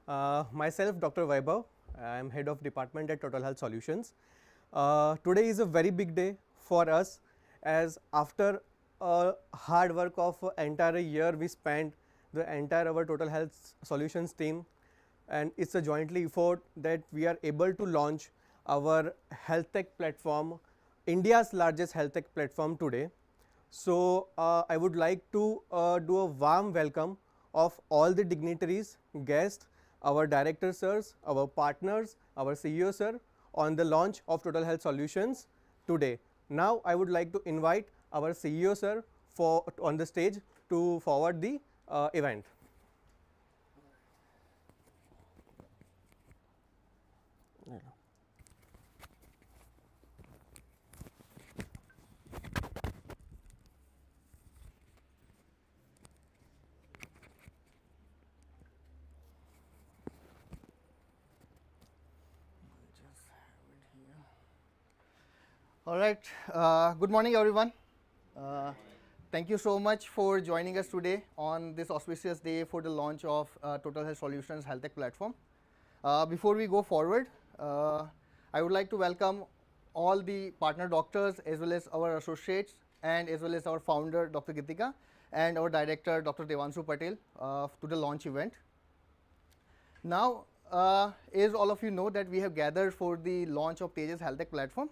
Myself, Dr. Vaibhav. I am head of department at Total Health Solutions. Today is a very big day for us, as after hard work of entire year we spent, the entire our Total Health Solutions team, and it's a jointly effort that we are able to launch our health tech platform, India's largest health tech platform today. So I would like to do a warm welcome of all the dignitaries, guests, our director sirs, our partners, our CEO sir on the launch of Total Health Solutions today. Now I would like to invite our CEO sir for on the stage to forward the event. All right, good morning everyone. Thank you so much for joining us today on this auspicious day for the launch of Total Health Solutions Health Tech Platform. Before we go forward, I would like to welcome all the partner doctors as well as our associates and as well as our founder Dr. Geetika and our director Dr. Devanshu Patel to the launch event. Now, as all of you know that we have gathered for the launch of THS Health Tech Platform.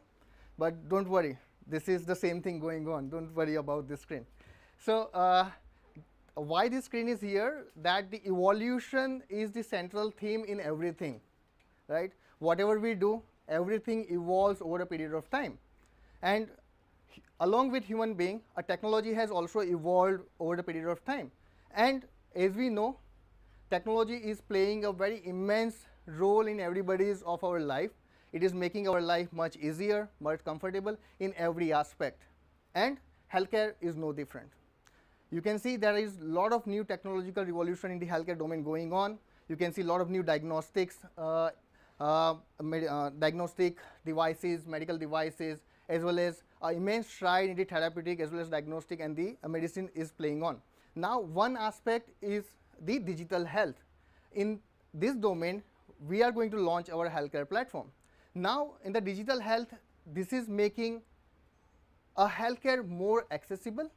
But don't worry, this is the same thing going on. Don't worry about this screen. So why this screen is here? That the evolution is the central theme in everything, right? Whatever we do, everything evolves over a period of time. And along with human being, a technology has also evolved over the period of time. And as we know, technology is playing a very immense role in everybody's of our life. It is making our life much easier, much comfortable in every aspect, and healthcare is no different. You can see there is a lot of new technological revolution in the healthcare domain going on. You can see a lot of new diagnostics, diagnostic devices, medical devices, as well as immense stride in the therapeutic as well as diagnostic and the medicine is playing on. Now, one aspect is the digital health. In this domain, we are going to launch our healthcare platform. Now, in the digital health, this is making a healthcare more accessible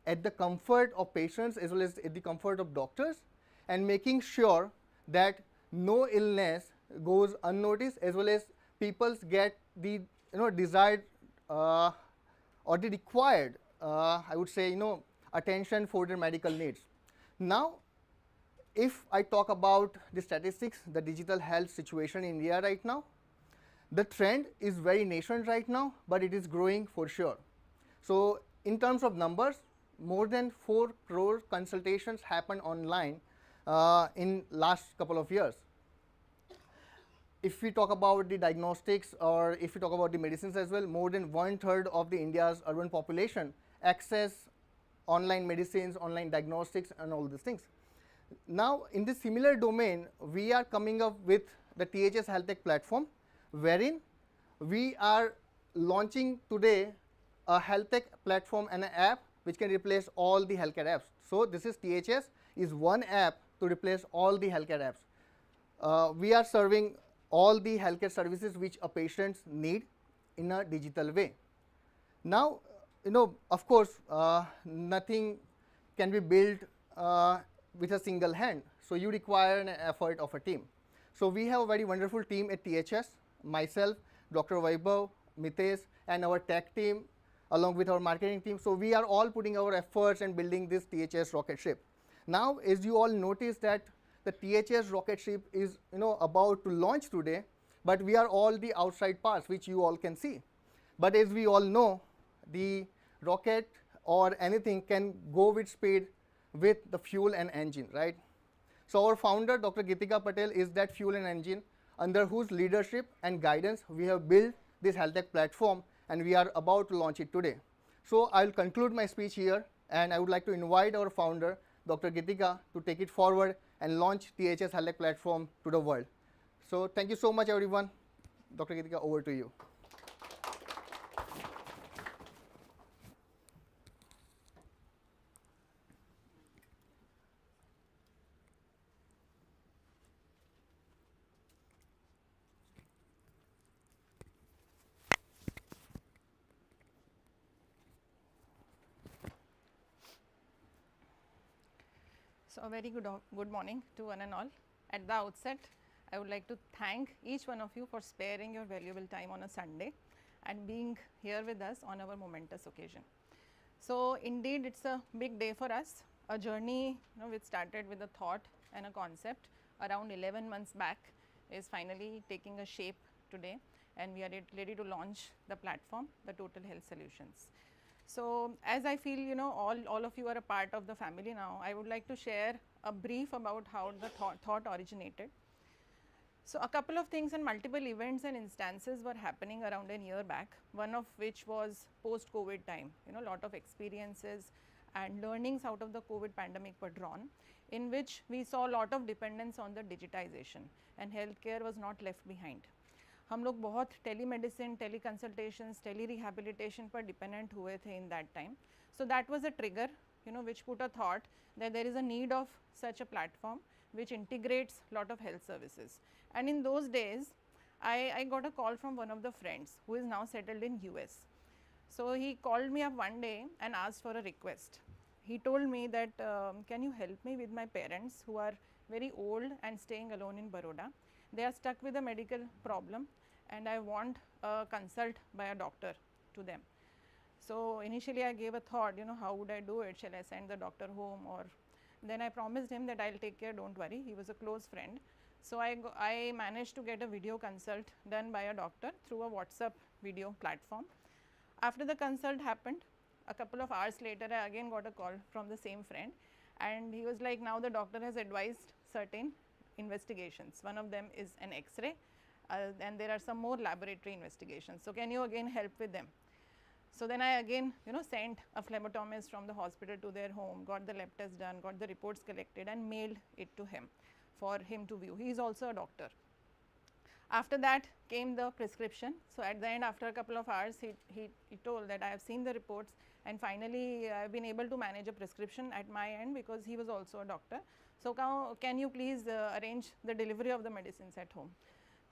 at the comfort of patients as well as at the comfort of doctors, and making sure that no illness goes unnoticed as well as people get the desired or the required I would say attention for their medical needs. Now, if I talk about the statistics, the digital health situation in India right now, the trend is very nascent right now, but it is growing for sure. So in terms of numbers, more than 4 crore consultations happen online in last couple of years. If we talk about the diagnostics or if we talk about the medicines as well, more than 1/3 of the India's urban population access online medicines, online diagnostics and all these things. Now, in this similar domain, we are coming up with the THS Health Tech Platform, wherein we are launching today a health tech platform and an app which can replace all the healthcare apps. So this is THS is one app to replace all the healthcare apps. We are serving all the healthcare services which a patient need in a digital way. Now, of course, nothing can be built with a single hand. So you require an effort of a team. So we have a very wonderful team at THS. Myself, Dr. Vaibhav, Mitesh, and our tech team, along with our marketing team. So we are all putting our efforts and building this THS rocket ship. Now, as you all notice that the THS rocket ship is about to launch today, but we are all the outside parts which you all can see. But as we all know, the rocket or anything can go with speed with the fuel and engine, right? So our founder, Dr. Geetika Patel, is that fuel and engine under whose leadership and guidance we have built this health tech platform, and we are about to launch it today. So I'll conclude my speech here, and I would like to invite our founder, Dr. Geetika, to take it forward and launch THS Health Tech Platform to the world. So thank you so much, everyone. Dr. Geetika, over to you. So, a very good morning to one and all. At the outset, I would like to thank each one of you for sparing your valuable time on a Sunday and being here with us on our momentous occasion. So, indeed it is a big day for us, a journey which started with a thought and a concept around 11 months back is finally taking a shape today, and we are ready to launch the platform, the Total Health Solutions. So, as I feel all of you are a part of the family now, I would like to share a brief about how the thought originated. So, a couple of things and multiple events and instances were happening around a year back, one of which was post COVID time, lot of experiences and learnings out of the COVID pandemic were drawn, in which we saw a lot of dependence on the digitization and healthcare was not left behind. हम लोग बहुत telemedicine, tele consultations, tele rehabilitation पर dependent हुए थे in that time. So that was a trigger which put a thought that there is a need of such a platform which integrates lot of health services. And in those days I got a call from one of the friends who is now settled in US. So he called me up one day and asked for a request. He told me that can you help me with my parents who are very old and staying alone in Baroda. They are stuck with a medical problem and I want a consult by a doctor to them. So initially I gave a thought, how would I do it? Shall I send the doctor home? Or then I promised him that I'll take care, don't worry. He was a close friend. So I managed to get a video consult done by a doctor through a WhatsApp video platform. After the consult happened, a couple of hours later I again got a call from the same friend, and he was like, now the doctor has advised certain investigations. One of them is an X-ray and there are some more laboratory investigations. So can you again help with them? So then I again sent a phlebotomist from the hospital to their home, got the lab test done, got the reports collected and mailed it to him for him to view. He is also a doctor. After that came the prescription. So at the end, after a couple of hours, he told that I have seen the reports and finally I have been able to manage a prescription at my end because he was also a doctor. So can you please arrange the delivery of the medicines at home?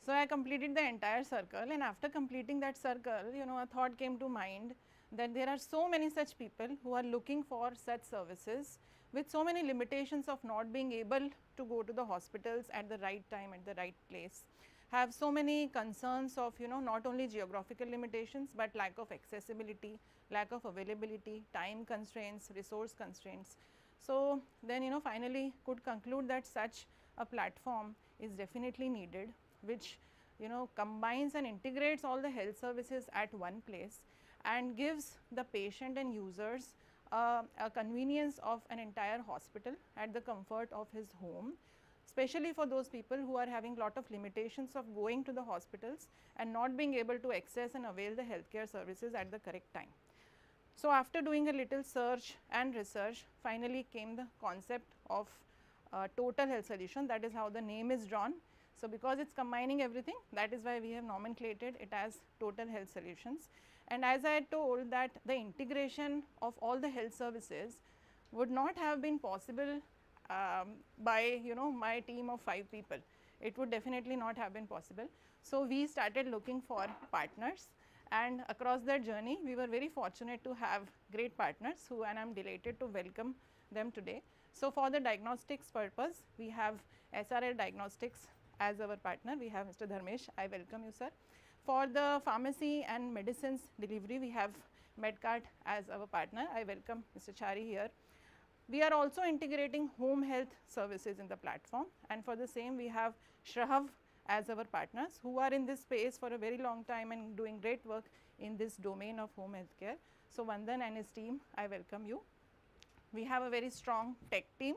So I completed the entire circle, and after completing that circle, a thought came to mind that there are so many such people who are looking for such services with so many limitations of not being able to go to the hospitals at the right time, at the right place, have so many concerns of not only geographical limitations, but lack of accessibility, lack of availability, time constraints, resource constraints. So then finally could conclude that such a platform is definitely needed, which combines and integrates all the health services at one place and gives the patient and users a convenience of an entire hospital at the comfort of his home, especially for those people who are having lot of limitations of going to the hospitals and not being able to access and avail the healthcare services at the correct time. So after doing a little search and research, finally came the concept of total health solution. That is how the name is drawn. So because it is combining everything, that is why we have nomenclated it as Total Health Solutions. And as I had told that the integration of all the health services would not have been possible by my team of 5 people. It would definitely not have been possible. So we started looking for partners, and across that journey we were very fortunate to have great partners who, and I am delighted to welcome them today. So for the diagnostics purpose, we have SRL Diagnostics as our partner. We have Mr. Dharmesh. I welcome you, sir. For the pharmacy and medicines delivery, we have Medcart as our partner. I welcome Mr. Chari here. We are also integrating home health services in the platform, and for the same we have Shrahav as our partners who are in this space for a very long time and doing great work in this domain of home health care. So Vandan and his team, I welcome you. We have a very strong tech team.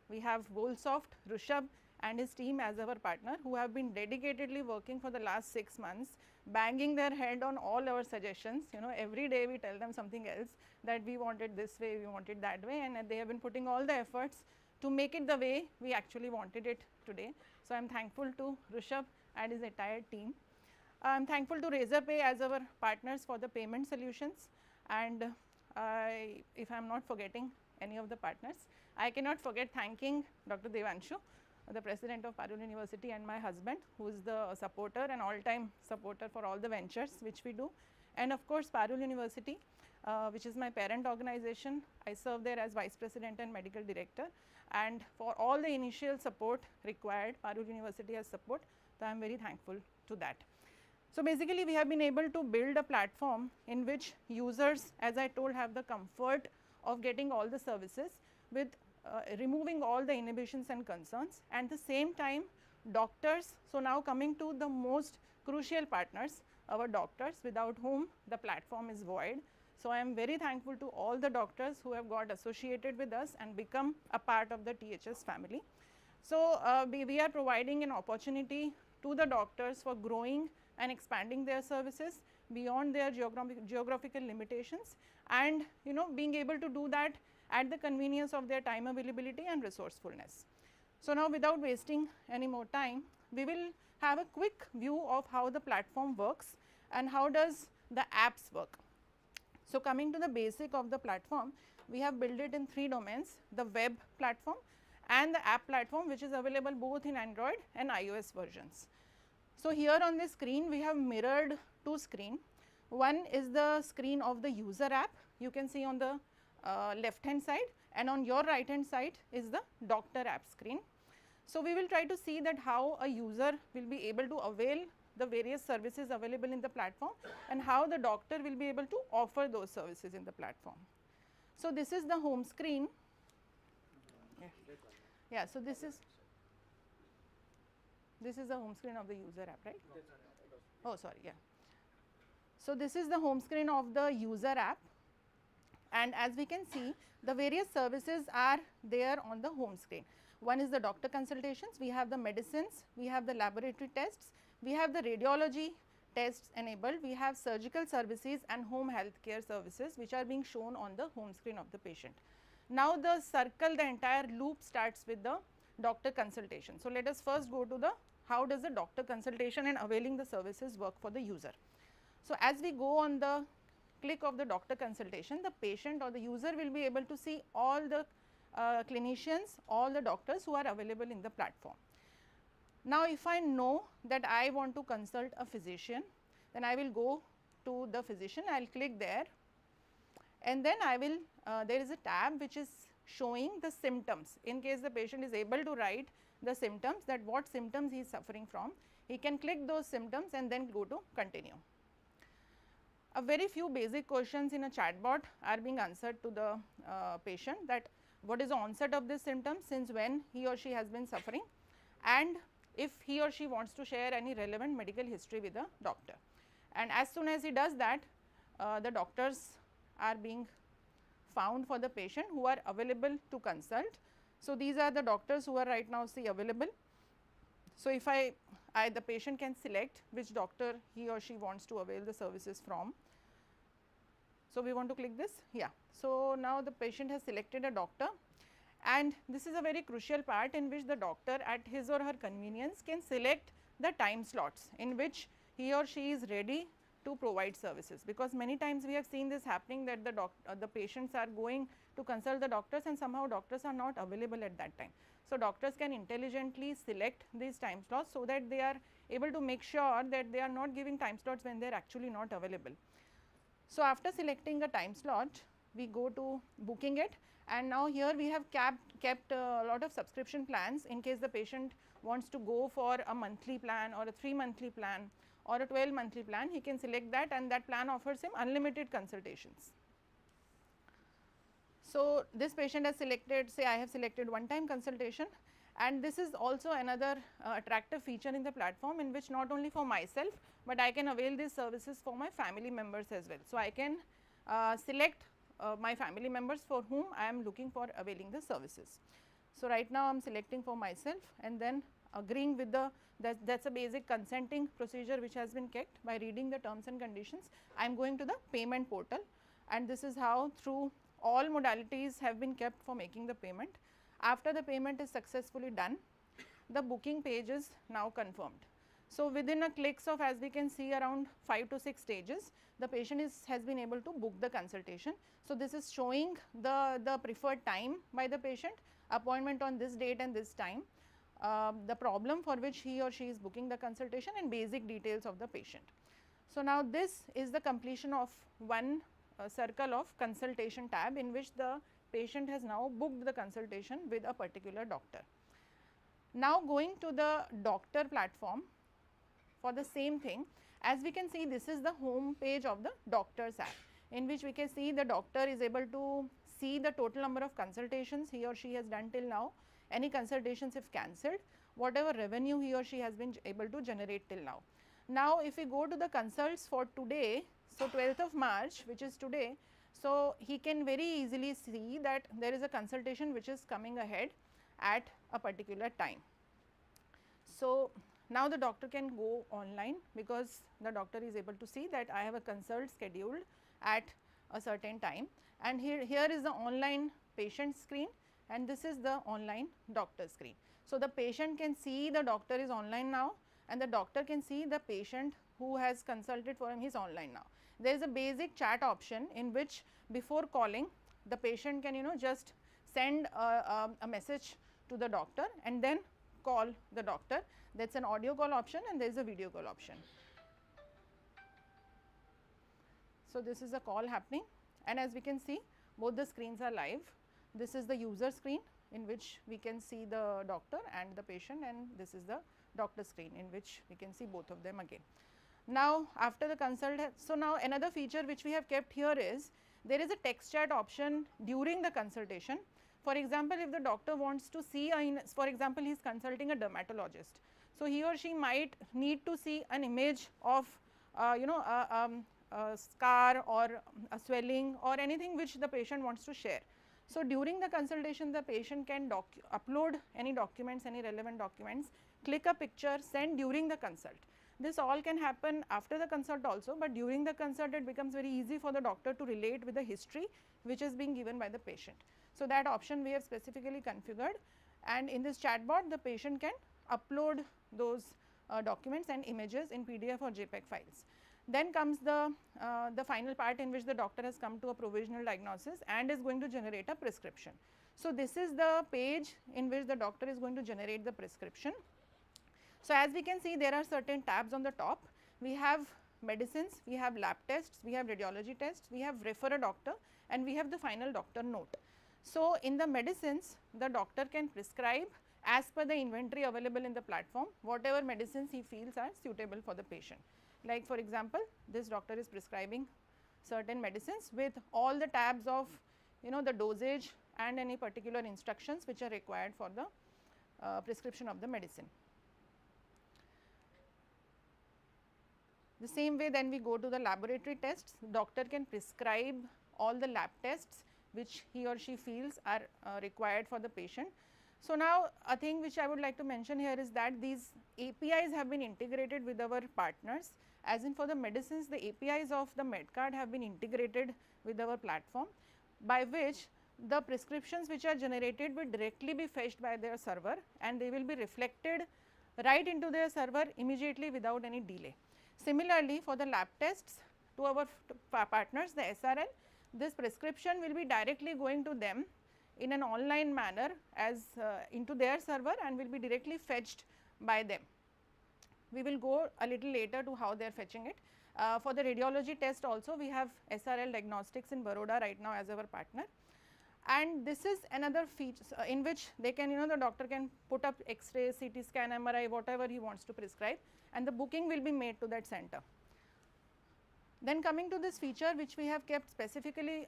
We have Volsoft, Rushabh and his team as our partner, who have been dedicatedly working for the last 6 months, banging their head on all our suggestions. Every day we tell them something else, that we want it this way, we want it that way, and they have been putting all the efforts to make it the way we actually wanted it today. So I am thankful to Rushabh and his entire team. I am thankful to Razorpay as our partners for the payment solutions, and if I am not forgetting any of the partners, I cannot forget thanking Dr. Devanshu, the president of Parul University, and my husband, who is the supporter and all-time supporter for all the ventures which we do, and of course Parul University. which is my parent organization. I serve there as Vice President and Medical Director, and for all the initial support required, Parul University has support, so I am very thankful to that. So, basically we have been able to build a platform in which users, as I told, have the comfort of getting all the services with removing all the inhibitions and concerns, and the same time doctors. So, now coming to the most crucial partners, our doctors, without whom the platform is void. So, I am very thankful to all the doctors who have got associated with us and become a part of the THS family. So, we are providing an opportunity to the doctors for growing and expanding their services beyond their geographical limitations, and being able to do that at the convenience of their time availability and resourcefulness. So, now without wasting any more time, we will have a quick view of how the platform works and how does the apps work. So, coming to the basic of the platform, we have built it in 3 domains: the web platform and the app platform, which is available both in Android and iOS versions. So, here on this screen we have mirrored 2 screens. One is the screen of the user app, you can see on the left hand side, and on your right hand side is the doctor app screen. So, we will try to see that how a user will be able to avail the various services available in the platform and how the doctor will be able to offer those services in the platform. So, this is the home screen. Yeah, so this is the home screen of the user app, right? Oh, sorry, yeah. So, this is the home screen of the user app, and as we can see, the various services are there on the home screen. One is the doctor consultations, we have the medicines, we have the laboratory tests, we have the radiology tests enabled, we have surgical services and home health care services which are being shown on the home screen of the patient. Now, the circle, the entire loop starts with the doctor consultation. So, let us first go to the how does the doctor consultation and availing the services work for the user. So, as we go on the click of the doctor consultation, the patient or the user will be able to see all the clinicians, all the doctors who are available in the platform. Now, if I know that I want to consult a physician, then I will go to the physician, I will click there, and then I will there is a tab which is showing the symptoms. In case the patient is able to write the symptoms, that what symptoms he is suffering from, he can click those symptoms and then go to continue. A very few basic questions in a chatbot are being answered to the patient, that what is the onset of this symptom, since when he or she has been suffering, and if he or she wants to share any relevant medical history with the doctor. And as soon as he does that, the doctors are being found for the patient who are available to consult. So, these are the doctors who are right now available. So, if the patient can select which doctor he or she wants to avail the services from. So, we want to click this, yeah. So, now the patient has selected a doctor, and this is a very crucial part in which the doctor at his or her convenience can select the time slots in which he or she is ready to provide services, because many times we have seen this happening, that the patients are going to consult the doctors and somehow doctors are not available at that time. So, doctors can intelligently select these time slots so that they are able to make sure that they are not giving time slots when they are actually not available. So, after selecting a time slot, we go to booking it, and now here we have kept a lot of subscription plans in case the patient wants to go for a monthly plan or a 3-monthly plan or a 12-monthly plan. He can select that, and that plan offers him unlimited consultations. So, this patient has selected, say I have selected one-time consultation, and this is also another attractive feature in the platform, in which not only for myself, but I can avail these services for my family members as well. So, I can select my family members for whom I am looking for availing the services. So, right now I am selecting for myself and then agreeing with the that is a basic consenting procedure which has been kept by reading the terms and conditions. I am going to the payment portal, and this is how through all modalities have been kept for making the payment. After the payment is successfully done, the booking page is now confirmed. So, within a clicks of, as we can see, around 5 to 6 stages, the patient has been able to book the consultation. So, this is showing the preferred time by the patient, appointment on this date and this time, the problem for which he or she is booking the consultation, and basic details of the patient. So, now this is the completion of one circle of consultation tab, in which the patient has now booked the consultation with a particular doctor. Now going to the doctor platform for the same thing, as we can see, this is the home page of the doctor's app, in which we can see the doctor is able to see the total number of consultations he or she has done till now, any consultations if cancelled, whatever revenue he or she has been able to generate till now. Now, if we go to the consults for today, so 12th of March, which is today, so he can very easily see that there is a consultation which is coming ahead at a particular time. So, now the doctor can go online, because the doctor is able to see that I have a consult scheduled at a certain time, and here is the online patient screen, and this is the online doctor screen. So, the patient can see the doctor is online now, and the doctor can see the patient who has consulted for him is online now. There is a basic chat option, in which before calling the patient can just send a message to the doctor and then call the doctor. That is an audio call option, and there is a video call option. So, this is a call happening, and as we can see, both the screens are live. This is the user screen, in which we can see the doctor and the patient, and this is the doctor screen, in which we can see both of them again. Now, after the consult, so now another feature which we have kept here is, there is a text chat option during the consultation. For example, if the doctor wants to see, for example, he is consulting a dermatologist. So, he or she might need to see an image of a scar or a swelling or anything which the patient wants to share. So, during the consultation, the patient can upload any documents, any relevant documents, click a picture, send during the consult. This all can happen after the consult also, but during the consult it becomes very easy for the doctor to relate with the history which is being given by the patient. So, that option we have specifically configured, and in this chatbot the patient can upload those documents and images in PDF or JPEG files. Then comes the final part, in which the doctor has come to a provisional diagnosis and is going to generate a prescription. So, this is the page in which the doctor is going to generate the prescription. So, as we can see, there are certain tabs on the top. We have medicines, we have lab tests, we have radiology tests, we have refer a doctor, and we have the final doctor note. So, in the medicines, the doctor can prescribe as per the inventory available in the platform, whatever medicines he feels are suitable for the patient. Like for example, this doctor is prescribing certain medicines with all the tabs of the dosage and any particular instructions which are required for the prescription of the medicine. The same way, then we go to the laboratory tests. The doctor can prescribe all the lab tests which he or she feels are required for the patient. So, now a thing which I would like to mention here is that these APIs have been integrated with our partners, as in for the medicines, the APIs of the MedCard have been integrated with our platform, by which the prescriptions which are generated will directly be fetched by their server, and they will be reflected right into their server immediately without any delay. Similarly, for the lab tests to our partners, the SRL, this prescription will be directly going to them in an online manner as into their server, and will be directly fetched by them. We will go a little later to how they are fetching it. For the radiology test also, we have SRL Diagnostics in Baroda right now as our partner, and this is another feature in which they can the doctor can put up X-ray, CT scan, MRI, whatever he wants to prescribe, and the booking will be made to that center. Then coming to this feature which we have kept specifically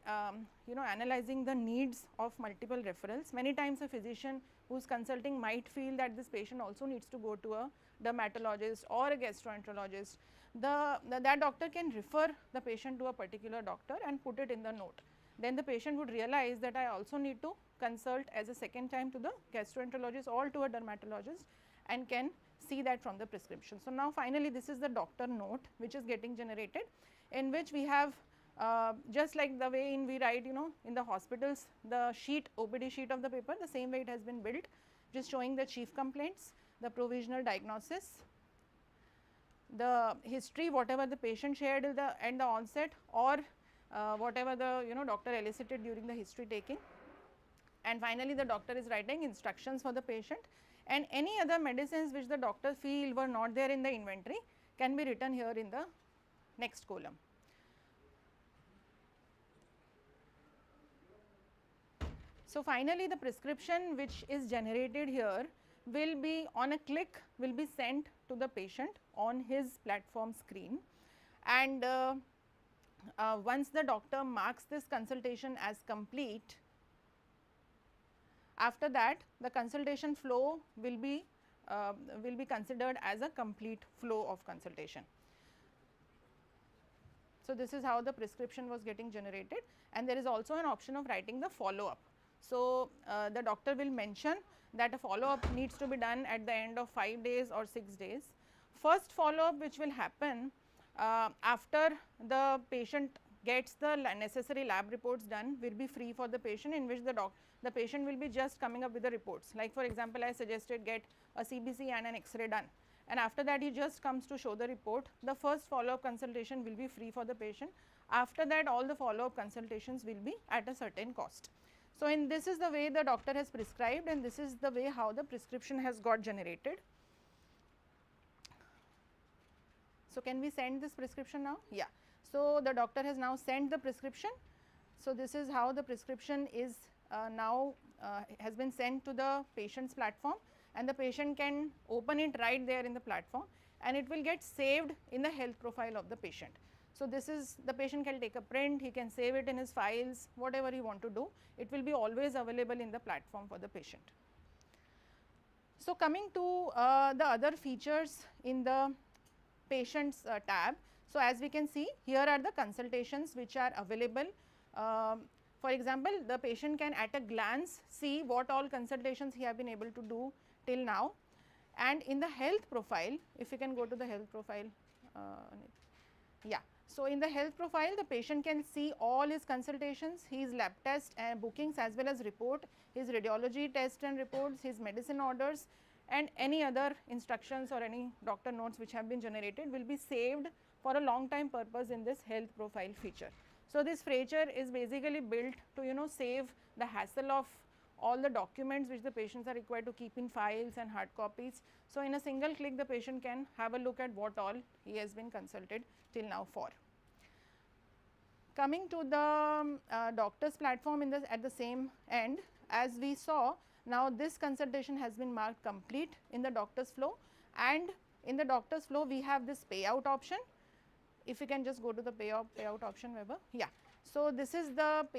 analyzing the needs of multiple referrals. Many times a physician who is consulting might feel that this patient also needs to go to a dermatologist or a gastroenterologist. That doctor can refer the patient to a particular doctor and put it in the note. Then the patient would realize that I also need to consult as a second time to the gastroenterologist or to a dermatologist, and can see that from the prescription. So, now finally, this is the doctor note which is getting generated, in which we have just like the way we write in the hospitals, the sheet, OPD sheet of the paper, the same way it has been built, just showing the chief complaints, the provisional diagnosis, the history, whatever the patient shared at the onset, or whatever the doctor elicited during the history taking, and finally the doctor is writing instructions for the patient, and any other medicines which the doctor feel were not there in the inventory can be written here in the next column. So, finally, the prescription which is generated here will be on a click will be sent to the patient on his platform screen, and once the doctor marks this consultation as complete, after that the consultation flow will be considered as a complete flow of consultation. So, this is how the prescription was getting generated, and there is also an option of writing the follow up. So, the doctor will mention that a follow up needs to be done at the end of 5 days or 6 days. First follow up which will happen after the patient gets the necessary lab reports done will be free for the patient, in which the patient will be just coming up with the reports. Like for example, I suggested get a CBC and an X-ray done, and after that he just comes to show the report. The first follow up consultation will be free for the patient. After that all the follow up consultations will be at a certain cost. So, this is the way the doctor has prescribed, and this is the way how the prescription has got generated. So, can we send this prescription now? Yeah. So, the doctor has now sent the prescription. So, this is how the prescription is now has been sent to the patient's platform, and the patient can open it right there in the platform, and it will get saved in the health profile of the patient. So, this is the patient can take a print, he can save it in his files, whatever he want to do, it will be always available in the platform for the patient. So, coming to the other features in the patients tab. So, as we can see, here are the consultations which are available. For example, the patient can at a glance see what all consultations he have been able to do till now, and in the health profile, if you can go to the health profile, yeah. So, in the health profile, the patient can see all his consultations, his lab test and bookings as well as report, his radiology test and reports, his medicine orders, and any other instructions or any doctor notes which have been generated will be saved for a long time purpose in this health profile feature. So, this feature is basically built to save the hassle of all the documents which the patients are required to keep in files and hard copies. So, in a single click the patient can have a look at what all he has been consulted till now for. Coming to the doctor's platform at the same end, as we saw, now this consultation has been marked complete in the doctor's flow, and in the doctor's flow we have this payout option. If you can just go to the payout option, Weber. Yeah. So, this is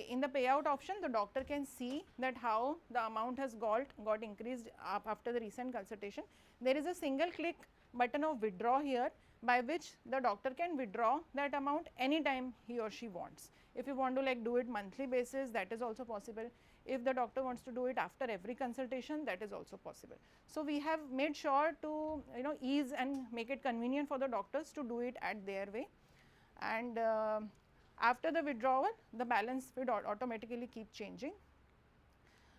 in the payout option the doctor can see that how the amount has got increased up after the recent consultation. There is a single click button of withdraw here, by which the doctor can withdraw that amount anytime he or she wants. If you want to like do it monthly basis, that is also possible. If the doctor wants to do it after every consultation, that is also possible. So, we have made sure to ease and make it convenient for the doctors to do it at their way, and after the withdrawal the balance would automatically keep changing.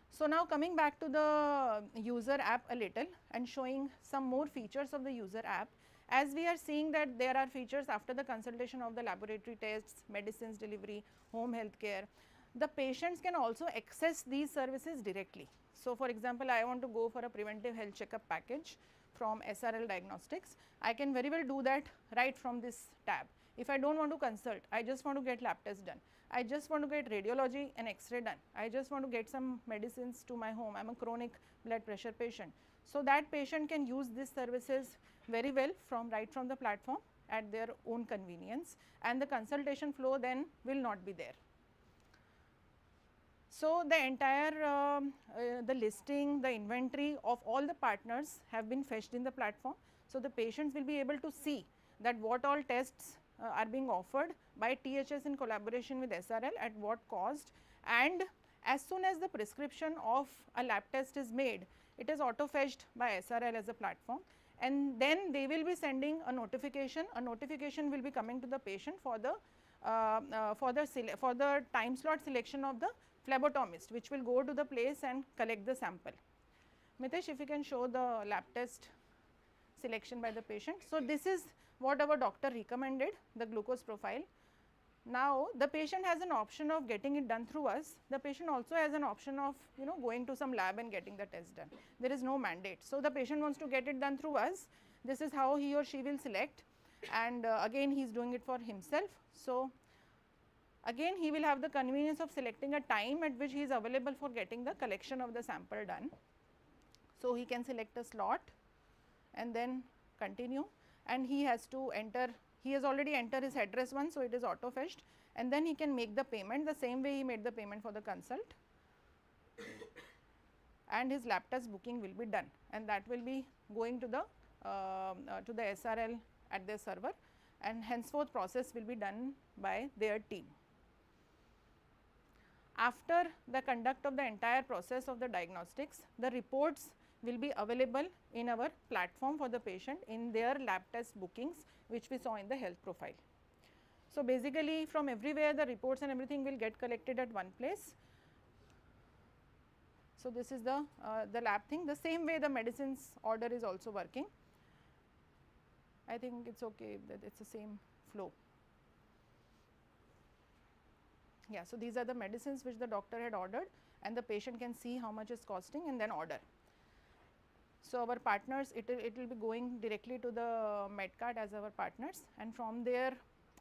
So, now coming back to the user app a little and showing some more features of the user app. As we are seeing that there are features after the consultation of the laboratory tests, medicines delivery, home health care, the patients can also access these services directly. So, for example, I want to go for a preventive health checkup package from SRL Diagnostics, I can very well do that right from this tab. If I do not want to consult, I just want to get lab test done, I just want to get radiology and X-ray done, I just want to get some medicines to my home, I am a chronic blood pressure patient. So, that patient can use these services very well right from the platform at their own convenience, and the consultation flow then will not be there. So, the entire the listing, the inventory of all the partners have been fetched in the platform. So, the patients will be able to see that what all tests are being offered by THS in collaboration with SRL at what cost, and as soon as the prescription of a lab test is made, it is auto fetched by SRL as a platform, and then they will be sending a notification will be coming to the patient for the time slot selection of the phlebotomist, which will go to the place and collect the sample. Mitesh, if you can show the lab test selection by the patient. So, this is what our doctor recommended, the glucose profile. Now, the patient has an option of getting it done through us. The patient also has an option of going to some lab and getting the test done. There is no mandate. So, the patient wants to get it done through us. This is how he or she will select, and again he is doing it for himself. So, Again he will have the convenience of selecting a time at which he is available for getting the collection of the sample done. So, he can select a slot and then continue, and he has to enter, he has already entered his address once. So, it is auto fetched, and then he can make the payment the same way he made the payment for the consult, and his lab test booking will be done, and that will be going to the SRL at their server, and henceforth process will be done by their team. After the conduct of the entire process of the diagnostics, the reports will be available in our platform for the patient in their lab test bookings, which we saw in the health profile. So, basically from everywhere the reports and everything will get collected at one place. So, this is the lab thing. The same way the medicines order is also working. I think it is okay that it is the same flow. Yeah, so these are the medicines which the doctor had ordered, and the patient can see how much is costing and then order. So, our partners, it will be going directly to the Medcart as our partners, and from their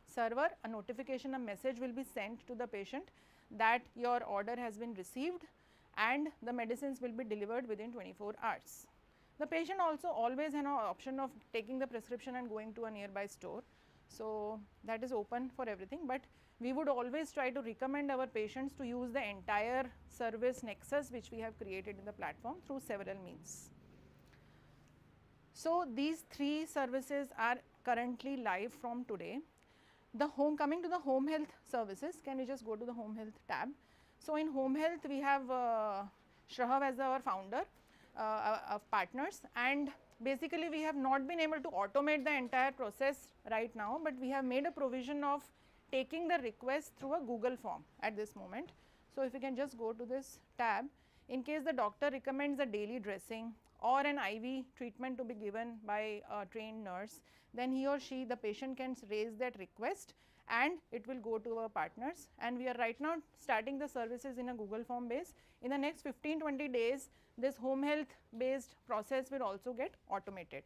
server a notification, a message will be sent to the patient that your order has been received and the medicines will be delivered within 24 hours. The patient also always has an option of taking the prescription and going to a nearby store. So, that is open for everything, but we would always try to recommend our patients to use the entire service nexus which we have created in the platform through several means. So, these three services are currently live from today. The coming to the home health services, can you just go to the home health tab. So, in home health we have Shrahav as our founder of partners, and basically we have not been able to automate the entire process right now, but we have made a provision of taking the request through a Google form at this moment. So, if you can just go to this tab, in case the doctor recommends a daily dressing or an IV treatment to be given by a trained nurse, then he or she, the patient can raise that request and it will go to our partners, and we are right now starting the services in a Google form base. In the next 15-20 days, this home health based process will also get automated.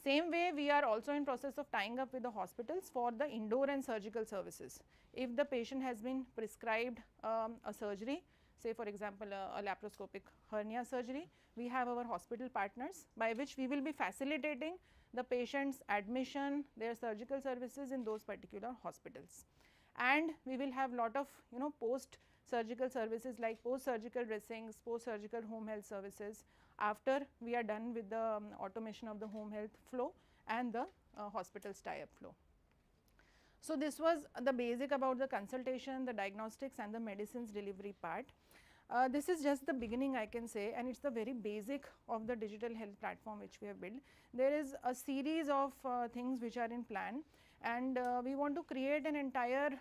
Same way we are also in process of tying up with the hospitals for the indoor and surgical services. If the patient has been prescribed a surgery, say for example a laparoscopic hernia surgery, we have our hospital partners by which we will be facilitating the patient's admission, their surgical services in those particular hospitals. And we will have lot of post surgical services like post surgical dressings, post surgical home health services after we are done with the automation of the home health flow and the hospitals tie-up flow. So, this was the basic about the consultation, the diagnostics and the medicines delivery part. This is just the beginning, I can say, and it is the very basic of the digital health platform which we have built. There is a series of things which are in plan, and we want to create an entire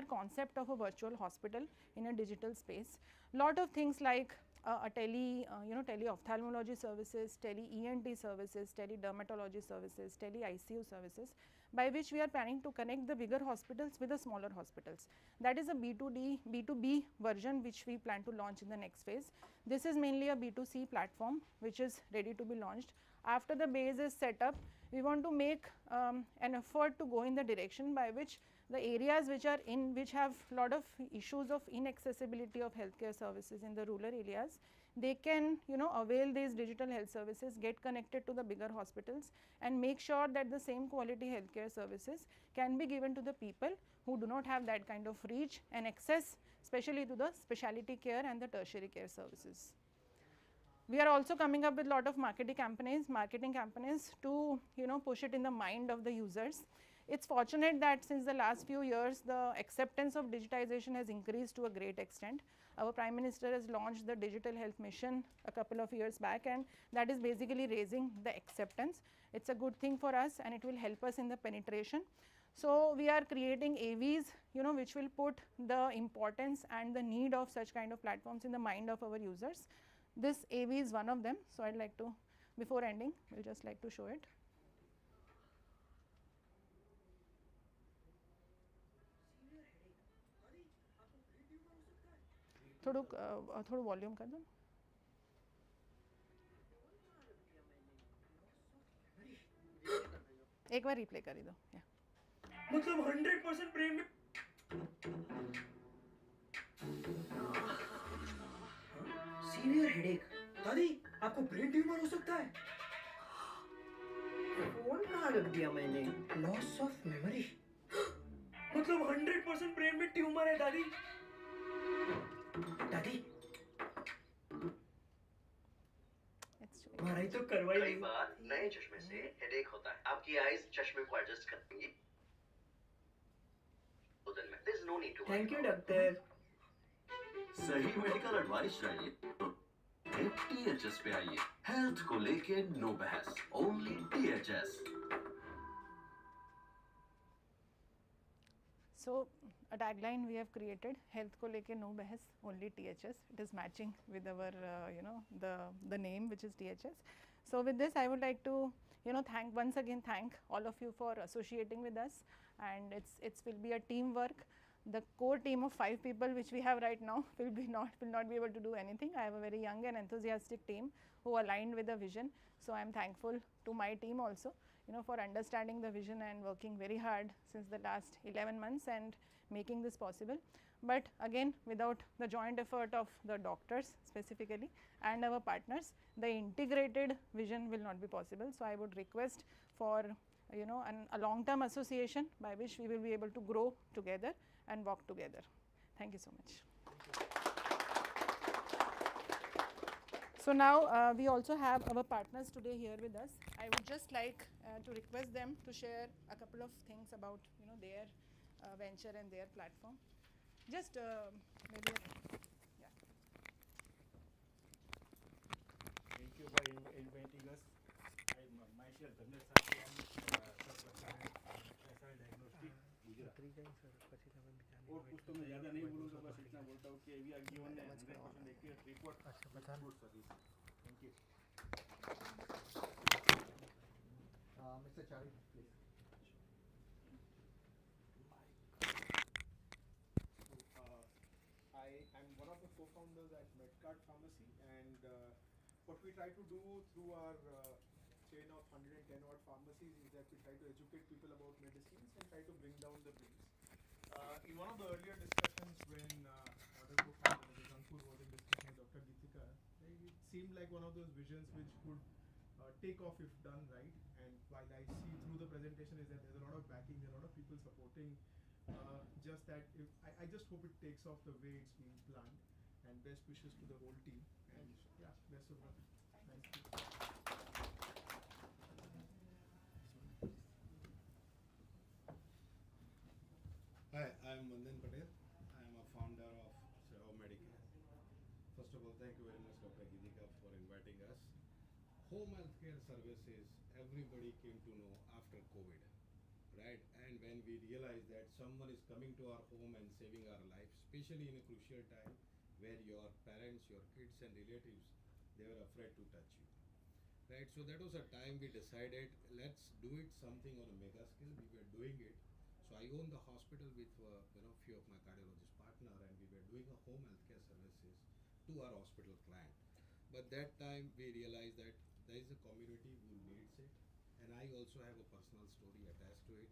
concept of a virtual hospital in a digital space. Lot of things like a tele-ophthalmology services, tele-ENT services, tele-dermatology services, tele-ICU services, by which we are planning to connect the bigger hospitals with the smaller hospitals. That is a B2B version which we plan to launch in the next phase. This is mainly a B2C platform which is ready to be launched. After the base is set up, we want to make an effort to go in the direction by which the areas which have lot of issues of inaccessibility of healthcare services in the rural areas, they can avail these digital health services, get connected to the bigger hospitals and make sure that the same quality healthcare services can be given to the people who do not have that kind of reach and access, especially to the specialty care and the tertiary care services. We are also coming up with lot of marketing campaigns to push it in the mind of the users. It is fortunate that since the last few years the acceptance of digitization has increased to a great extent. Our Prime Minister has launched the digital health mission a couple of years back, and that is basically raising the acceptance. It is a good thing for us and it will help us in the penetration. So, we are creating AVs which will put the importance and the need of such kind of platforms in the mind of our users. This AV is one of them. So, I would like to, before ending, we will just like to show it. थोड़ा volume कर दो. एक बार replay कर दो. मतलब 100% प्रेम severe headache. दादी, आपको brain tumour हो सकता है। फोन कहाँ रख दिया मैंने? Loss of memory. मतलब 100% ब्रेन में ट्यूमर है दादी। दादी, हमारी तो करवाई कई नहीं। बार नए चश्मे से हेडेक होता है। आपकी आईज चश्मे को एडजस्ट करेंगी 2 दिन में। There's no need to worry thank you about doctor. सही मेडिकल एडवाइस चाहिए तो THS पे आइए। हेल्थ को लेके नो बहस, only THS। So, a tagline we have created, health ko leke no behas, only THS. It is matching with our the name, which is THS. So, with this I would like to thank all of you for associating with us, and it will be a teamwork. The core team of 5 people which we have right now will not be able to do anything. I have a very young and enthusiastic team who aligned with the vision. So, I am thankful to my team also, for understanding the vision and working very hard since the last 11 months and making this possible. But again, without the joint effort of the doctors specifically and our partners, the integrated vision will not be possible. So, I would request for a long term association by which we will be able to grow together and walk together. Thank you so much. So, now we also have our partners today here with us. I would just like to request them to share a couple of things about their venture and their platform. Just maybe yeah. Thank you for inviting us. I am myself Dhanil Diagnostics, Gujarat. और कुछ तो मैं ज़्यादा नहीं बोलूँगा, बस इतना बोलता हूँ कि we are given a 100% accurate report. Good service. Thank you. Mr. Chari, please. I am one of the co-founders at MedCard Pharmacy, and what we try to do through our chain of 110 odd pharmacies is that we try to educate people about medicines and try to bring down the bills. In one of the earlier discussions when other co-founder Ankur was in discussion with Dr. Geetika, it seemed like one of those visions which could take off if done right. And while I see through the presentation is that there's a lot of backing, there are a lot of people supporting. Just that if I just hope it takes off the way it's being planned, and best wishes to the whole team. And yeah, best of luck. Thank you. Hi, I'm Vandan Patel. I am a founder of Medicare. First of all, thank you very much, Dr. Geetika, for inviting us. Home healthcare services, everybody came to know after COVID, right? And when we realized that someone is coming to our home and saving our life, especially in a crucial time where your parents, your kids and relatives, they were afraid to touch you, right? So that was a time we decided, let's do it something on a mega scale. We were doing it. So I own the hospital with few of my cardiologist partner, and we were doing a home healthcare services to our hospital client. But that time we realized that there is a community who needs it, and I also have a personal story attached to it.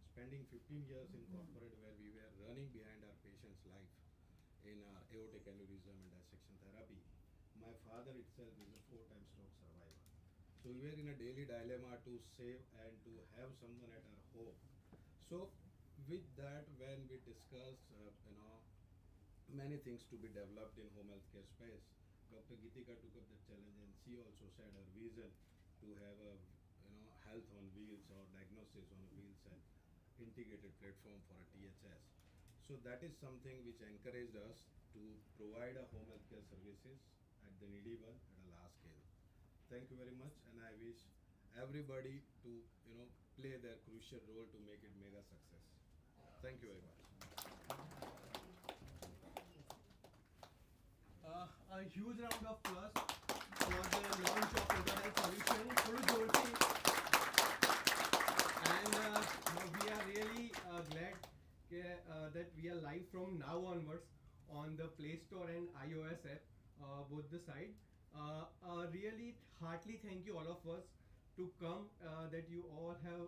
Spending 15 years in corporate where we were running behind our patient's life in our aortic aneurysm and dissection therapy. My father itself is a 4-time stroke survivor. So we were in a daily dilemma to save and to have someone at our home. So with that, when we discussed, many things to be developed in home healthcare space, Dr. Geetika took up the challenge, and she also shared her vision to have a, health on wheels or diagnosis on wheels and integrated platform for a THS. So that is something which encouraged us to provide a home healthcare services at the needy one at a large scale. Thank you very much, and I wish everybody to, play their crucial role to make it mega success. Thank you very much. A huge round of applause for the launch of Total Health Solution. थोड़ी जोर से. And we are really glad that we are live from now onwards on the Play Store and iOS app, both the side. Really heartily thank you all of us to come, that you all have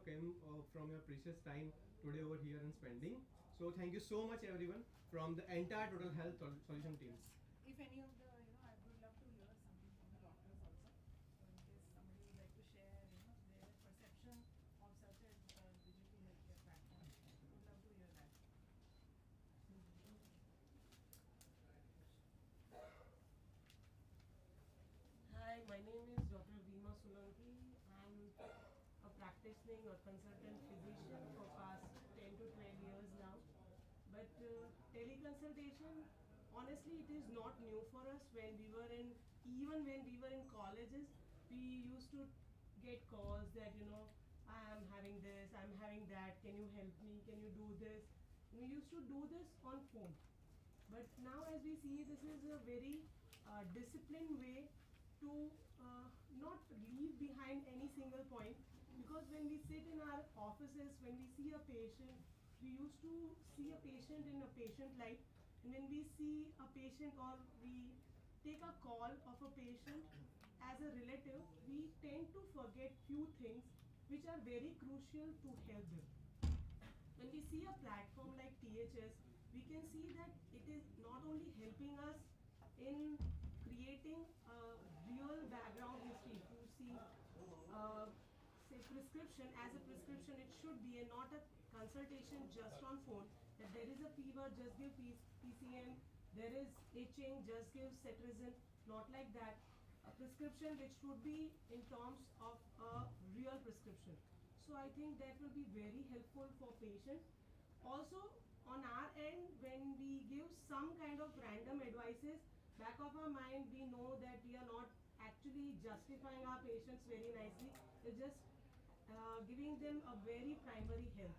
came from your precious time today over here and spending. So thank you so much everyone from the entire Total Health Solution teams. If any of the, I would love to hear something from the doctors also. So in case somebody would like to share, their perception of such a digital healthcare platform, would love to hear that. Hi, my name is Dr. Veema Solanki. I'm a practicing or consultant physician for past 10 to 12 years now. But teleconsultation, honestly, it is not new for us. Even when we were in colleges, we used to get calls that, I am having this, I'm having that, can you help me, can you do this? We used to do this on phone. But now as we see, this is a very disciplined way to not leave behind any single point, because when we sit in our offices, when we see a patient, we used to see a patient in a patient light, and when we see a patient or we take a call of a patient as a relative, we tend to forget few things which are very crucial to help them. When we see a platform like THS, we can see that it is not only helping us in creating a real background history to see, say, prescription as a prescription it should be, and not a consultation just on phone, that there is a fever, just give PCM, there is itching, just give cetirizine, not like that. A prescription which should be in terms of a real prescription. So I think that will be very helpful for patient. Also, on our end, when we give some kind of random advices, back of our mind, we know that we are not actually justifying our patients very nicely. We're just giving them a very primary health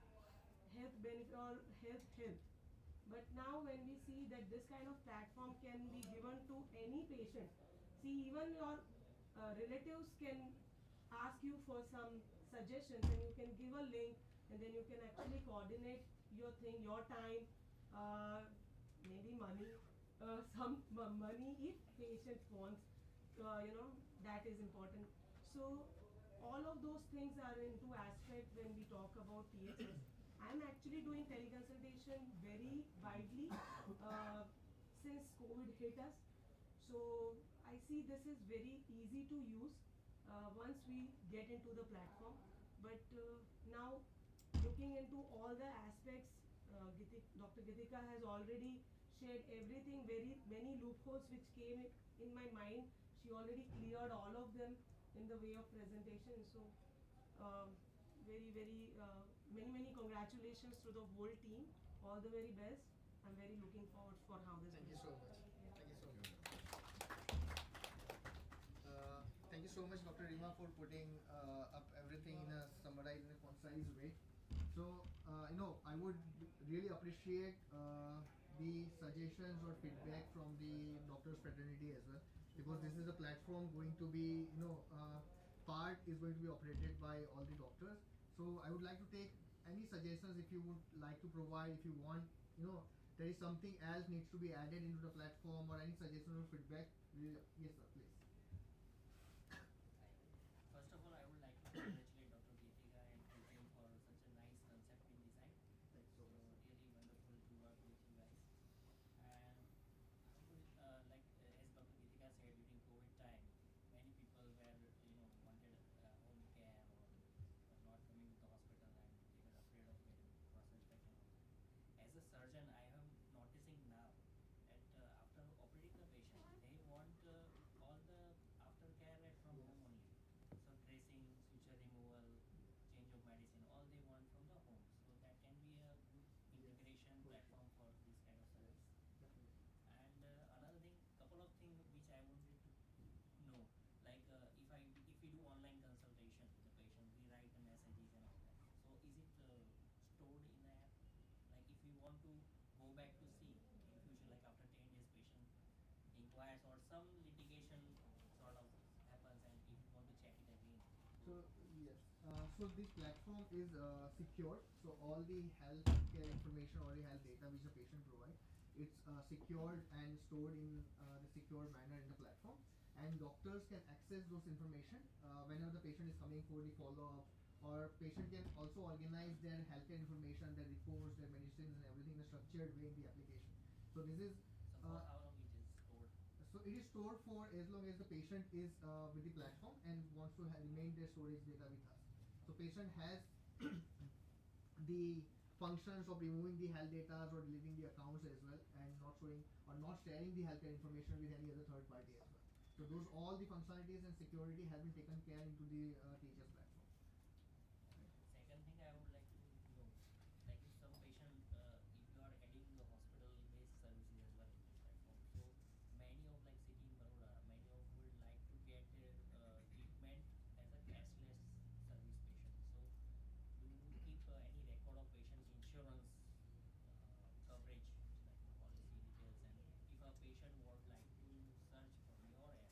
benefit or health. But now when we see that this kind of platform can be given to any patient, see, even your relatives can ask you for some suggestions, and you can give a link, and then you can actually coordinate your thing, your time, maybe money, some money if patient wants, that is important. So all of those things are into aspect when we talk about THS. I'm actually doing teleconsultation very widely since COVID hit us. So I see this is very easy to use once we get into the platform. But now looking into all the aspects, Dr. Geetika has already shared everything, very many loopholes which came in my mind. She already cleared all of them in the way of presentation. So many congratulations to the whole team. All the very best. I'm very looking forward for how this Thank you goes. so much. Thank you so much. Thank you so much, Dr. Rima, for putting up everything in a summarized and a concise way. So, I would really appreciate the suggestions or feedback from the doctors fraternity as well, because this is a platform going to be, part is going to be operated by all the doctors. So I would like to take any suggestions if you would like to provide, if you want, there is something else needs to be added into the platform, or any suggestion or feedback. Yes, sir, please. First of all, I would like to congratulate Dr. Geetika and her team for such a nice concept in design. Thanks so much. Really wonderful to work with you guys. And I would as Dr. Geetika said, during COVID time, many people were wanted home care, or were not coming to the hospital, and they were afraid of getting cross-infection. As a surgeon, I am noticing now that after operating the patient, they want all the aftercare from home only. So dressing, suture removal, change of medicine, all they want from the home. So that can be a good integration platform for this kind of service. And another thing, couple of things which I wanted to know, like if we do online consultation with the patient, we write the messages and all that. So is it stored in the app? Like if we want to go back to see in future, like after 10 days patient inquires or some litigation sort of happens, and if you want to check it again. So yes, so this platform is secure. So all the healthcare information or the health data which the patient provides, it's secured and stored in the secure manner in the platform, and doctors can access those information whenever the patient is coming for the follow-up, or patient can also organize their healthcare information, their reports, their medicines and everything in a structured way in the application. So this is So for how long it is stored? so it is stored for as long as the patient is with the platform and wants to remain their storage data with us. So patient has the functions of removing the health data or deleting the accounts as well, and not showing or not sharing the healthcare information with any other third party as well. So those all the functionalities and security have been taken care into the THS platform. Second thing I would like to know, like if some patient, if you are adding the hospital-based services as well in this platform, so many of like city in Baroda, many of would like to get treatment as a cashless service patient. So do you keep any record of patient's insurance coverage, like policy details, and if a patient would like to search from your end,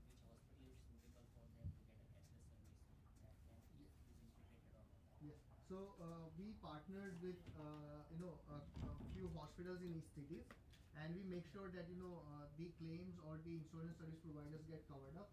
which hospital is suitable for them to get a cashless service, that can is integrated or not? Yes. So we partnered with a few hospitals in each cities, and we make sure that the claims or the insurance service providers get covered up.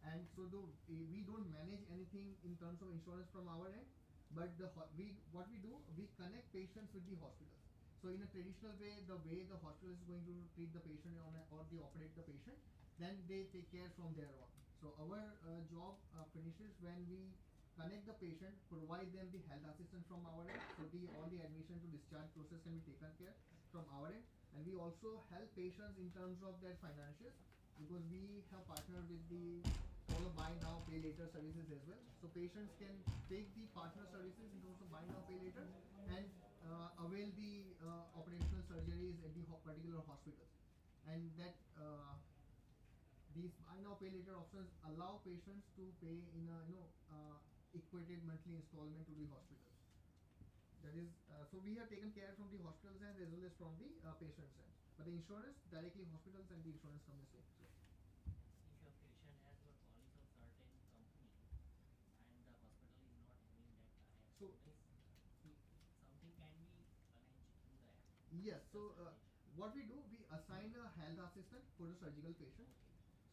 And so though we don't manage anything in terms of insurance from our end, but what we do, we connect patients with the hospitals. So in a traditional way, the way the hospital is going to treat the patient or they operate the patient, then they take care from there on. So our job finishes when we connect the patient, provide them the health assistance from our end, so all the admission to discharge process can be taken care from our end, and we also help patients in terms of their financials, because we have partnered with the all of buy now pay later services as well. So patients can take the partner services in terms of buy now pay later and avail the operational surgeries at the particular hospitals, and that these buy now pay later options allow patients to pay in a equated monthly installment to the hospitals. That is, so we have taken care from the hospitals end as well as from the patients end. But the insurance directly hospitals and the insurance companies take. If your patient has a policy of certain company and the hospital is not having that tie-up, So something can be arranged through the app. yes, so what we do, we assign a health assistant for the surgical patient.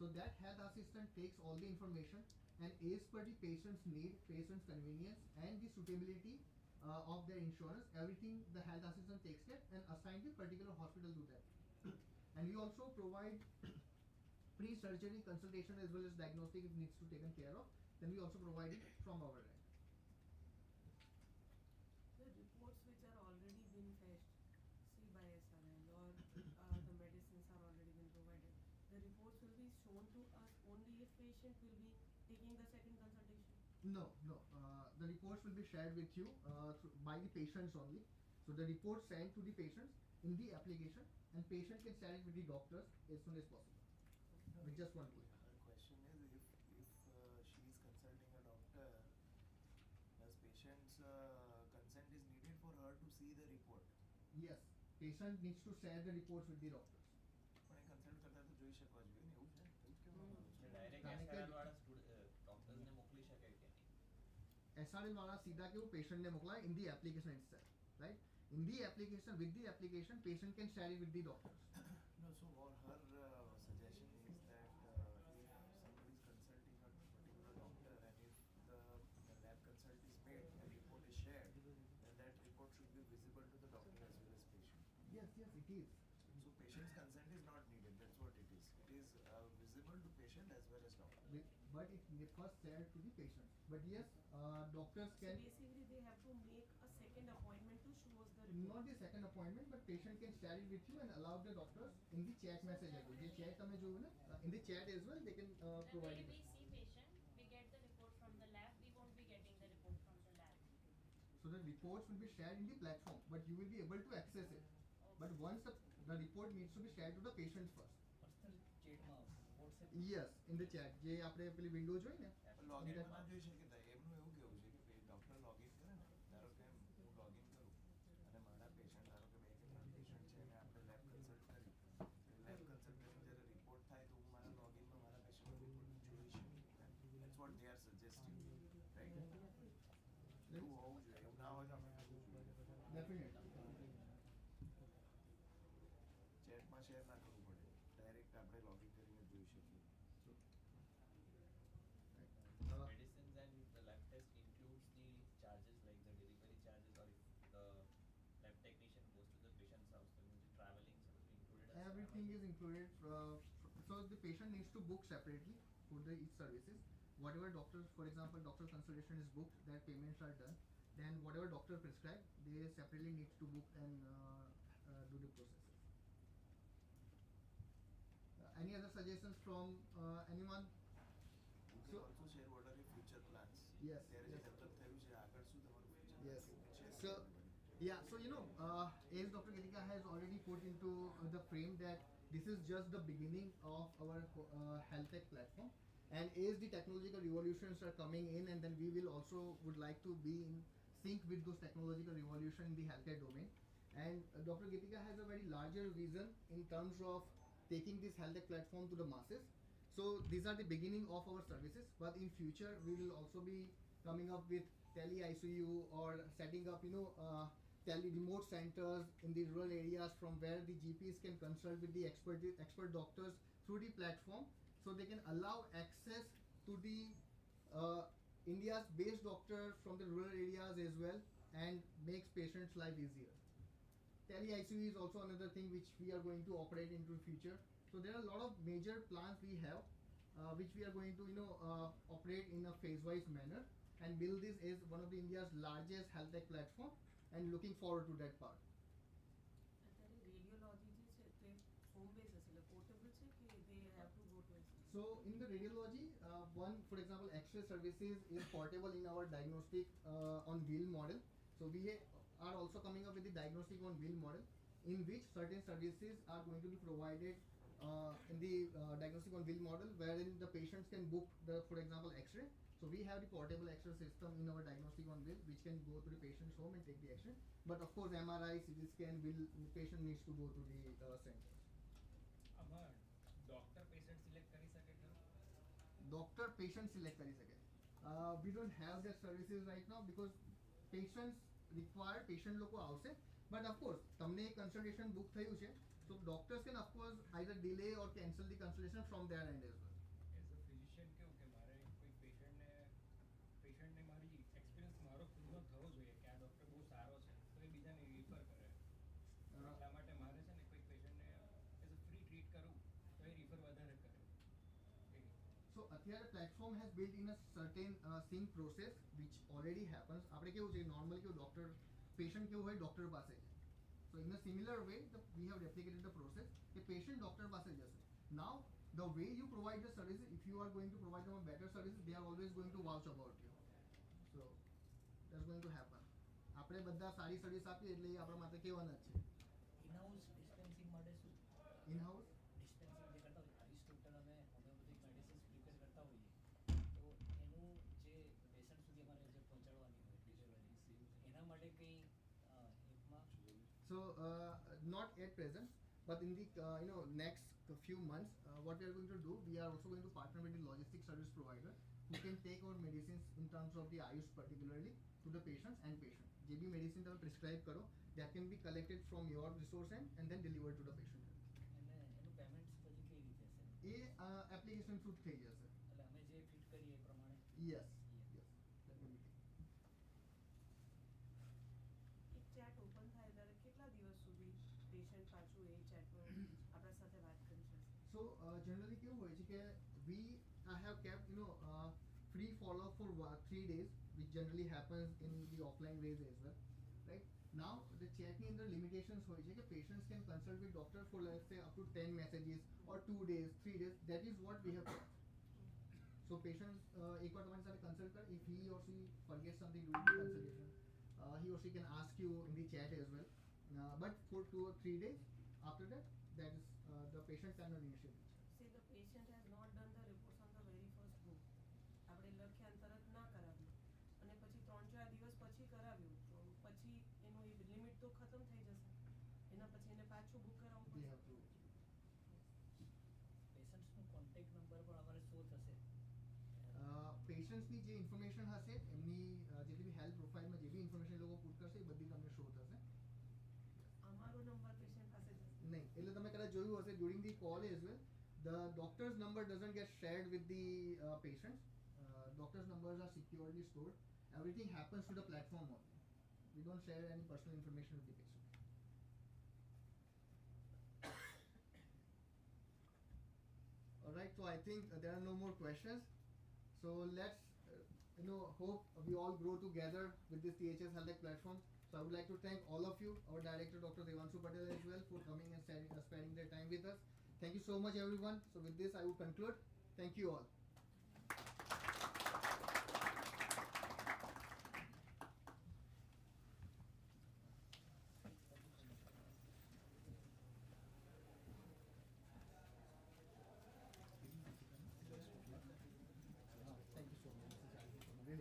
So that health assistant takes all the information and as per the patient's need, patient's convenience and the suitability of their insurance, everything the health assistant takes care and assign the particular hospital to them. And we also provide pre-surgery consultation as well as diagnostic if needs to be taken care of. Then we also provide it from our end. The reports which are already been fetched, see by SRL or the medicines are already been provided, the reports will be shown to us only if patient will be taking the second consultation? No, the reports will be shared with you by the patients only. So the reports sent to the patients in the application, and patient can share it with the doctors as soon as possible. With just one click. Her question is, if she is consulting a doctor, does patient's consent is needed for her to see the report? Yes, patient needs to share the reports with the doctors. પણ એ consult કરતા તો જોઈ શકવા જોઈએ ને, એવું છે એવું કેમ ડાયરેક્ટ એસઆરએલ વાળા ડોક્ટર્સને મોકલી શકાય કે નહીં? SRL वाला सीधा क्यों patient ने मोकला in the application itself, right? In the application, with the application, patient can share it with the doctors. No, so what her suggestion is that if somebody is consulting a particular doctor and if the lab consult is made and report is shared, then that report should be visible to the doctor as well as patient. Yes, it is. So patient's consent is not needed, that's what it is. It is visible to patient as well as doctor. But it first shared to the patient. But yes, doctors can... So basically they have to make a second appointment to show us the report. Not the second appointment, but patient can share it with you and allow the doctors in the chat message. The chat in the chat as well, they can provide The it. way we see patient, we get the report from the lab, we won't be getting the report from the lab. So the reports will be shared in the platform, but you will be able to access it. But once the report needs to be shared to the patient first. Yes, in the chat. જે આપણે પેલી window જોઈ ને login માં જોઈ શકે તા એમનું એવું કેવું છે કે ડોક્ટર લોગિન કરે ને ધારો કે હું લોગિન કરું અને મારા પેશન્ટ ધારો કે 2 કે 3 પેશન્ટ છે અને આપણે લેબ કન્સલ્ટ કરી લેબ કન્સલ્ટ કરીને જ્યારે રિપોર્ટ થાય તો હું મારા લોગિન માં મારા પેશન્ટ રિપોર્ટ જોઈ શકું. That's what they are suggesting, right? એવું હોવું જોઈએ, એવું ના હોય તો આપણે કરવું જોઈએ. Definitely. ચેટમાં શેર ના કરવું પડે, ડાયરેક્ટ આપણે લોગિન કરીને જોઈ શકીએ. Medicines and the lab test includes everything is included. So the patient needs to book separately for the each services. Whatever doctors, for example, doctor consultation is booked, that payments are done. Then whatever doctor prescribe, they separately need to book and do the processes. Any other suggestions from anyone? You can also share what are your future plans. Yes. There is Yes. a develop થયું છે આગળ શું તમારું future plan? Yes. You can share So, with everybody. yeah, so as Dr. Geetika has already put into the frame that this is just the beginning of our health tech platform, and as the technological revolutions are coming in, and then we will also would like to be in sync with those technological revolution in the healthcare domain. And Dr. Geetika has a very larger vision in terms of taking this health tech platform to the masses. So these are the beginning of our services, but in future we will also be coming up with tele ICU or setting up tele remote centers in the rural areas from where the GPs can consult with the expert doctors through the platform, so they can allow access to the India's best doctor from the rural areas as well, and makes patients' life easier. Tele ICU is also another thing which we are going to operate into the future. So there are a lot of major plans we have, which we are going to operate in a phase-wise manner and build this as one of the India's largest health tech platform, and looking forward to that part. અત્યારે radiology જે છે તે home base હશે એટલે portable છે કે they have to go to a So in the radiology, one, for example, X-ray services is portable in our diagnostic on wheel model. So we are also coming up with the diagnostic on wheel model, in which certain services are going to be provided in the diagnostic on wheel model, wherein the patients can book the, for example, X-ray. So we have the portable X-ray system in our diagnostic on wheel, which can go to the patient's home and take the X-ray. But of course, MRI, CT scan, the patient needs to go to the center. Doctor patient select કરી શકે ખરું? Doctor patient select કરી શકે. We don't have that services right now because patients require patient લોકો આવશે, but of course તમને consultation book થયું છે, so doctors can of course either delay or cancel the consultation from their end as well. As a physician કેવું કે મારે કોઈ પેશન્ટને મારી એક્સપિરિયન્સ મારો ખુદનો થવો જોઈએ કે આ ડૉક્ટર બહુ સારો છે તો એ બીજાને રિફર કરે. એટલા માટે મારે છે ને કોઈ પેશન્ટને એઝ અ ફ્રી ટ્રીટ કરું તો એ રિફર વધારે કરે. So અત્યારે platform has built in a certain sync process which already happens. આપણે કેવું છે normally કેવું doctor patient કેવું હોય doctor પાસે છે. So in a similar way we have replicated the process. The patient doctor પાસે જશે. Now the way you provide the services, if you are going to provide them a better services, they are always going to vouch about you. So that's going to happen. આપણે બધા સારી service આપીએ એટલે આપણા માટે કહેવાના જ છે. In-house dispensing માટે શું? ઇનહાઉસ ડિસ્પેન્સિંગ જે કરતા હોય અરિસ્ટોટલ અમે હોમિયોપેથિક મેડિસિન્સ પ્રિપેર કરતા હોઈએ તો એનું જે પેશન્ટ સુધી અમારે જે પહોંચાડવાની હોય ડિલિવરી એના માટે કંઈ એપમાં? So not at present, but in the next few months, what we are going to do, we are also going to partner with the logistic service provider who can take our medicines in terms of the Ayush particularly to the patients and patient. જે બી medicine તમે prescribe કરો, that can be collected from your resource end and then delivered to the patient. અને એનું payments પછી કઈ રીતે હશે? એ application through થઈ જશે. એટલે અમે જે ફિટ કરીએ એ પ્રમાણે? Yes, yes, that will be. એક ચેટ ઓપન થાય ત્યારે કેટલા દિવસ સુધી પેશન્ટ પાછું એ ચેટમાં આપણા સાથે વાત કરી શકશે? So generally કેવું હોય છે કે we have kept free follow up for 3 days, which generally happens in the offline ways as well, right? Now the chat ની અંદર limitations હોય છે કે patients can consult with doctor for let's say up to 10 messages or 2 days, 3 days. That is what we have kept. So patients એકવાર તમારી સાથે consult કરે, if he or she forgets something during the consultation, he or she can ask you in the chat as well. But for 2 or 3 days after that, that is the patient cannot initiate the chat. Say the patient has not done the reports on the very first book. આપણે લખ્યા તરત ના કરાવ્યું અને પછી 3-4 દિવસ પછી કરાવ્યું તો પછી એનું એ લિમિટ તો ખતમ થઈ જશે. એના પછી એને પાછું બુક કરાવવું They પડશે. have to. પેશન્ટ્સનું કોન્ટેક્ટ નંબર પણ અમારે શો થશે? પેશન્ટ્સની જે ઇન્ફોર્મેશન હશે એમની જેટલી બી હેલ્થ પ્રોફાઇલમાં જે બી ઇન્ફોર્મેશન એ લોકો પુટ કરશે એ બધી તમને શો થશે. અમારો નંબર પેશન્ટ પાસે જશે? નહીં, એટલે તમે કદાચ જોયું હશે during the call as well, the doctor's number doesn't get shared with the patients. Doctor's numbers are securely stored. Everything happens through the platform only. We don't share any personal information with the patient. right, so I think there are no more questions. So let's hope we all grow together with this THS Health Tech platform. So I would like to thank all of you, our director Dr. Devanshu Patel as well, for coming and spending their time with us. Thank you so much, everyone. So with this I will conclude. Thank you all.